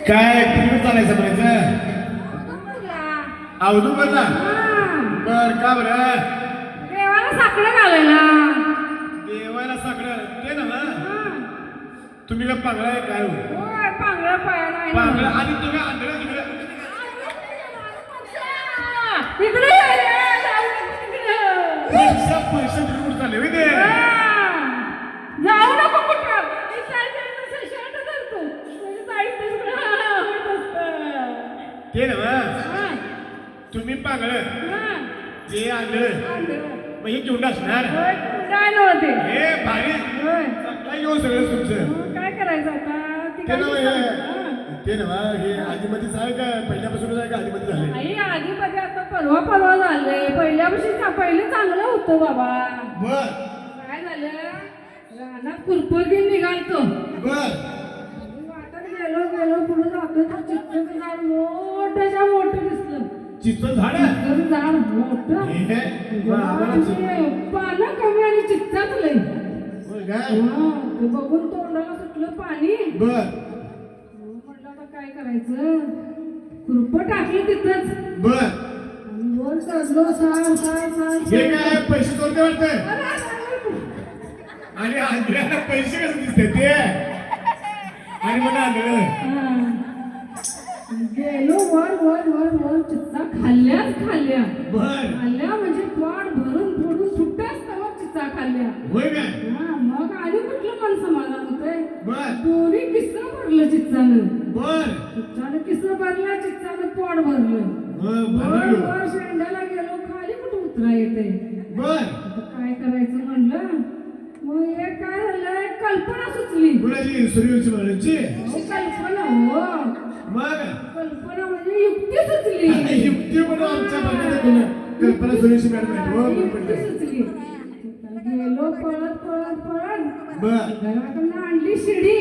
काय किती चालायचं म्हणायचं औदुंबरला बर का बरं देवाला साकडं घालायला देवाला साकडं ते ना तुम्ही का पांगळा आहे काय होय पांगळा पायाला आहे पांगळा आणि तुम्ही आंधळ तिकडे इकडे ये रे, जाऊ नको तिकडे. पैसे कुठे चालले होय ते जाऊ नको कुठं मी सायकल शर्ट धरतो म्हणजे साडी ते ना तुम्ही पांगळ ते आंधळ मग हे घेऊन असणार काय नव्हते हे भारी काय घेऊन सगळं तुमचं काय करायचं आता ती ते ना ते ना हे आधीमध्येच आहे का पहिल्यापासूनच आहे का आधीमध्ये झाले आई आधीमध्ये आता परवा झाले पहिलं चांगलं होतं बाबा बर काय झालं रानात कुरपूर घेऊन निघालतो बर वाटत गेलो पुढे जातो तर चित्तचं झाड मोठ्याच्या मोठं दिसलं चित्त झाड झाड मोठं पानं कमी आणि चित्तात लय ते बघून तोंडाला सुटलं पाणी बर म्हटलं आता काय करायचं खुरपं टाकलं तिथंच बर आणि वर चढलो सार हे काय पैसे चोरते वाटतंय आणि आंधळ्याला पैसे कसे दिसते ते आणि मला आंधळ गेलो वर चित्ता खाल्ल्या बर म्हणजे पोट भरून फोडून सुट्ट्याच तेव्हा चित्ता खाल्ल्या होय काय मग आणि कुठलं मन समाधान होतंय बर दोन्ही किस्सा भरलं चित्तानं बर चित्तानं किस्सा भरला चित्तानं पोट भरलं वर शेंड्याला गेलो खाली कुठं उतरा येते बर काय करायचं म्हणलं मग हे काय झालं कल्पना सुचली कुणाची सूर्यवंशी महाराजांची कल्पना हो मग कल्पना म्हणजे युक्ती सुचली युक्ती म्हणून आमच्या भागात कल्पना सूर्यवंशी मॅडम आहेत हो युक्ती सुचली गेलो पळत बर घराकडनं आणली शिडी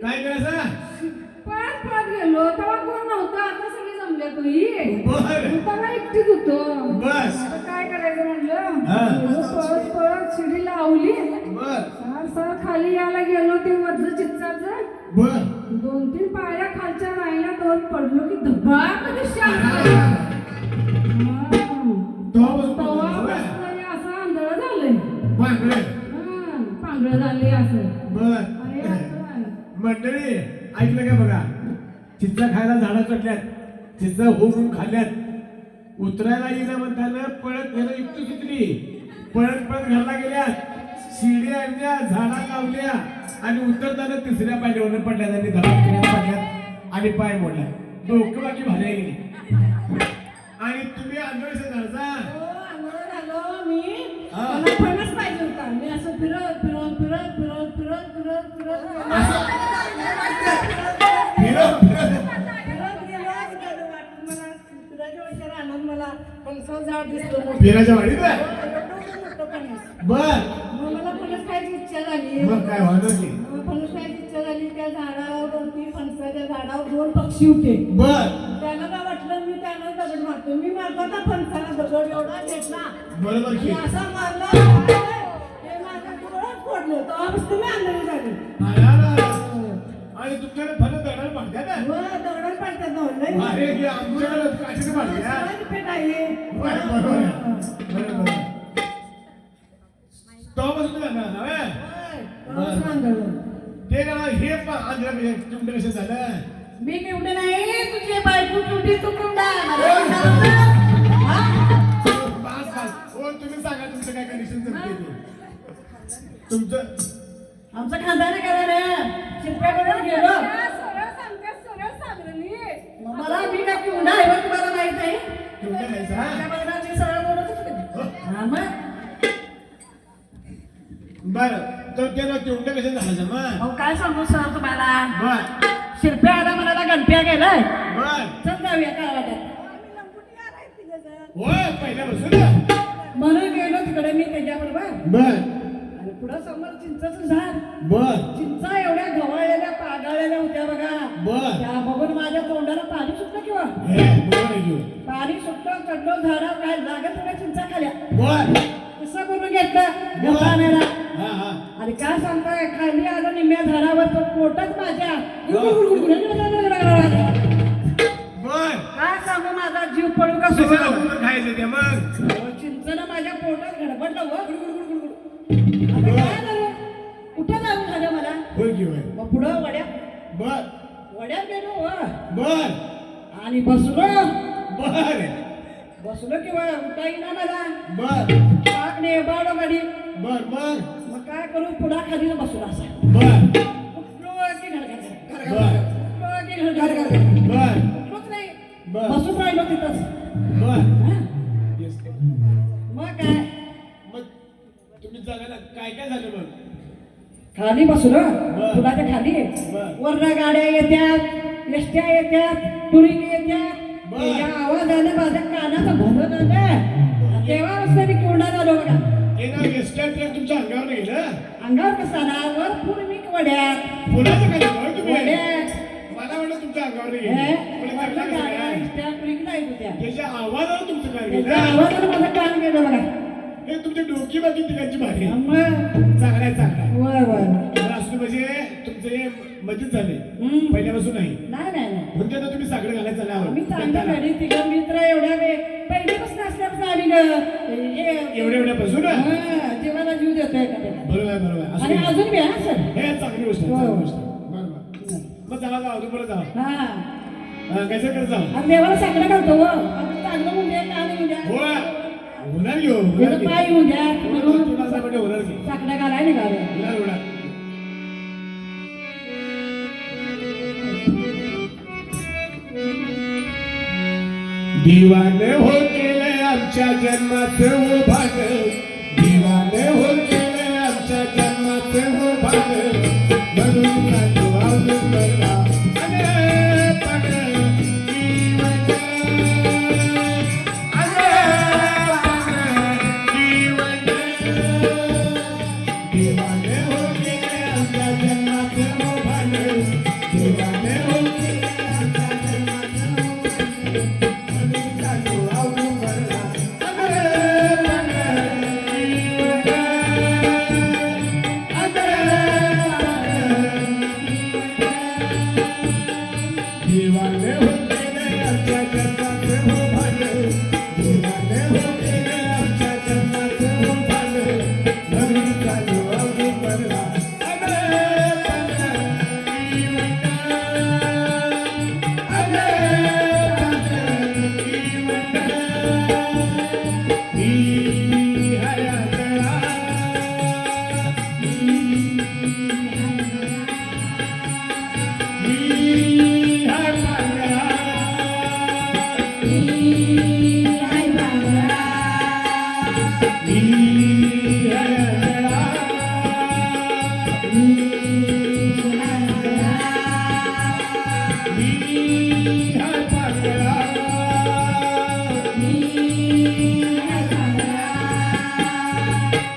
काय करायचं पळत गेलो तेव्हा कोण नव्हतं आता सगळी जमल्या तुम्ही बर तेव्हा एकटीच होतो बस आता काय करायचं म्हणलं पळत शिडी लावली बर सार खाली यायला गेलो ते वरचं चित्ताचं बर 2-3 पायऱ्या खालच्या राहिल्या दोन पडलो की धबाक असं आंधळ झालंय पांगळ झाले असं बर मंडळी ऐकलं का बघा चिंचा खायला झाडं चढल्यात चिंचा होऊन खाल्ल्यात उतरायला येणं म्हणताना पळत गेलं युक्ती सुचली पळत घरला गेल्यात शिडी आणल्या झाडा लावल्या आणि उतरताना तिसऱ्या पायऱ्यावर पडल्यात आणि धडा पडल्यात आणि पाय मोडल्या डोकं बाकी भाल्या गेली आणि तुम्ही आंधळ झाडचा मी फणस पाहिजे होता मी असं फिरत मला फणसाचं झाड दिसलं फिराच्या वाडीत बर मला फणस खायची इच्छा झाली मग काय होणार की फणस खायची इच्छा झाली त्या झाडावर फणसाच्या झाडावर 2 पक्षी होते बर त्यांना काय वाटलं मी त्यांना दगड मारतो मी मारतो ना फणसाला दगड एवढा घेतला बरोबर की असा मारला ते माझ्या डोळ्यात पडलं तेव्हापासून मी आंधळी झाली आणि तुमच्याकडे फळ दगडाला पडत्या का दगडाला पडतात ना अरे हे आमच्याकडे काशीने पडल्या पेट आहे बरोबर तेव्हापासून जाणार ते ना हे आंध्र तुमचं कसं झालं मी केवढे नाही तुझे बायको केवढी तू कुंडा तुम्ही सांगा तुमचं काय कंडिशन तुमचं आमचं खानदार करा रे शिरप्याकडून गेलो सरळ सांगते सरळ सांगली मग मला मी काय उंडा आहे बरं तुम्हाला माहित आहे तुमच्या घ्यायचं हा त्या बघण्याची सरळ बोलत होते हा मग बर तर ते ना तेवढं कसं झालं मग अहो काय सांगू सर तुम्हाला बर शिरप्या आला म्हणाला गणप्या गेलाय बर चल जाऊया काय वाटत होय पहिल्यापासून म्हणून गेलो तिकडे मी त्याच्याबरोबर बर आणि पुढं समोर चिंचाचं झाड बर चिंचा एवढ्या गवळलेल्या पागाळलेल्या होत्या बघा बर त्या बघून माझ्या तोंडाला पाणी सुटलं किंवा हे बरोबर आहे की. पाणी सुटलं चढलो झाडावर काय लागत थोड्या चिंचा खाल्या बर कसं करून घेतलं गवळानेला हा हा आणि काय सांगताय खाली आलं निम्म्या झाडावर तो पोटच माझ्या बर काय सांगू माझा जीव पडू का कशाला सोडा उभं खायचं ते मग चिंचनं माझ्या पोटात गडबडलं व आता काय झालं कुठं जाऊन झालं मला होय की होय मग पुढं बर वड्यात गेलो व बर आणि बसलो बर किंवा उठता येईना मला बर पाक ने बाळो गाडी बर बर मग काय करू पुढा खाली बसलो असा बर उठलो की घडघड बर उठलो की घडघड बर उठलोच नाही बर बसून राहिलो तिथंच बर हा? Yes. मग काय मग तुम्ही जगायला काय काय झालं मग खाली बसलो बर. पुलाच्या खाली बर. वरनं गाड्या येत्यात एसट्या येत्यात टुरिंग येत्यात बर. त्याच्या आवाजाने माझ्या कानाचं भरून आलं तेव्हा वाजता मी कोंडा झालो बघा हे ना एसट्या ट्रेन तुमच्या अंगावर गेलं अंगावर कसा ना वर पूर्णिक वड्यात पुण्याचं काय झालं तुम्ही वड्यात मला वाटलं तुमच्या अंगावर हे, गेलं पुढे वरनं चांगलं कसं गाड्या काय? एसट्या टुरिंग जायत होत्या त्याच्या आवाजावर तुमचं काय त्याच्या गेलं आवाजाने माझं कान गेलं बघा हे तुमची डोकी बाकी तिघांची भारी आहे. मग चांगला आहे चांगला आहे. वर वर मला असं म्हणजे तुमचं हे मजेत झाले हम्म. पहिल्यापासून नाही नाही नाही नाही म्हणजे आता तुम्ही साखर घालायला चालला आम्ही चांगलं आहोत गाडी तिघं मित्र एवढ्या वेळ पहिल्यापासून असल्यापासून आम्ही एवढ्यापासून जीवाला जीव देतोय एखाद्याला. बरोबर आहे, बरोबर आहे. असू आणि दे. अजून बी हा सर हे चांगली गोष्ट आहे हो. चांगली गोष्ट आहे. बरोबर मग चला जाऊ तुम्हाला जाऊ हा कसं करत जाऊ आणि देवाला साकडं घालतो हो आपण चांगलं होऊन द्या कान होऊन द्या होणार घेऊ होणार त्याचं की. पाय होऊन द्या म्हणून तुला असं म्हणजे होणार की साकडं घालाय निघालो होणार होणार दिवाने हो केले आमच्या जन्माचं हो भाग दिवाने हो केले आमच्या जन्माचं हो भाग म्हणून सांगतो आवडून बघा अरे पण जीवन दिवाने हो केले आमच्या जन्माचं हो भाग दिवाने हो केले आमच्या जन्माचं हो दिवाने हो गेले आमच्या जन्माचे हो भाग दिवाने हो गेले आमच्या जन्माचे हो भाग घरी चालू अवघी पडला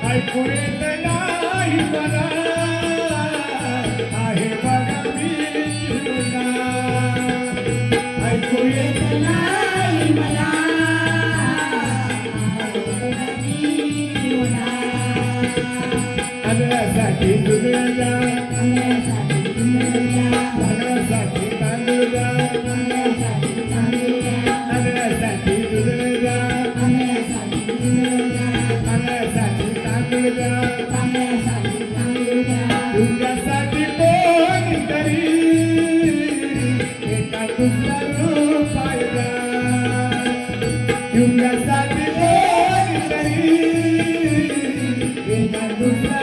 ऐकू येत नाही मला आहे बघा मी तुला ऐकू येत नाही मला आंधळ्यासाठी दुधळ जा भांगड्यासाठी तांदूळ जा आंधळ्यासाठी दुधळ जा भांगड्यासाठी तांदूळ जा तुझ्यासाठी कोणीतरी एका तुझा रूप पाहिला तुझ्यासाठी कोणीतरी एका दुसरा